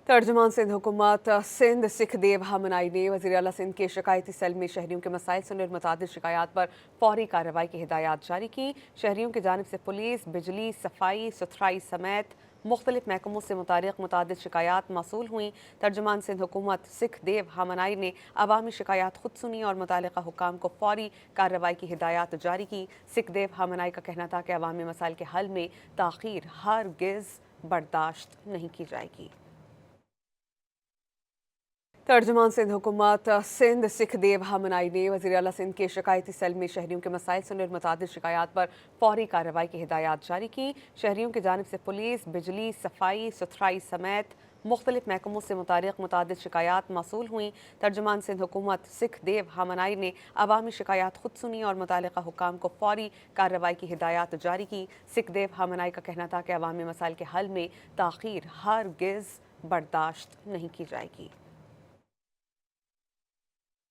तर्जुमान सिंध हुकूमत सिंध सिख देव हमनाई ने वज़ीर आला सिंध के शिकायती सेल में शहरियों के मसाइल सुनने और मुतादिद शिकायत पर फौरी कार्रवाई की हिदायत जारी की। शहरियों की जानिब से पुलिस, बिजली, सफाई सुथराई समेत मुख्तलिफ महकमों से मुतादिद शिकायत मौसूल हुई। तर्जुमान सिंध हुकूमत सिख देव हमनाई ने अवामी शिकायत खुद सुनी और मुतालिका हुकाम को फौरी कार्रवाई की हिदायत जारी की। सिख देव हमनाई का कहना था कि अवामी मसाइल के हल में ताख़ीर हरगिज़ बर्दाश्त नहीं की जाएगी। तर्जुमान सिंध हुकूमत सिंध सिख देव हमनाई ने वज़ीर आला सिंध के शिकायती सेल में शहरियों के मसाइल सुनने और मुतादिद शिकायत पर फौरी कार्रवाई की हिदायत जारी की। शहरियों की जानिब से पुलिस, बिजली, सफाई सुथराई समेत मुख्तलिफ महकमों से मुतादिद शिकायत मौसूल हुई। तर्जुमान सिंध हुकूमत सिख देव हमनाई ने अवामी शिकायत खुद सुनी और मुतालिका हुकाम को फौरी कार्रवाई की हिदायत जारी की। सिख देव हमनाई का कहना था कि अवामी मसाइल के हल में ताख़ीर हरगिज़ बर्दाश्त नहीं की जाएगी।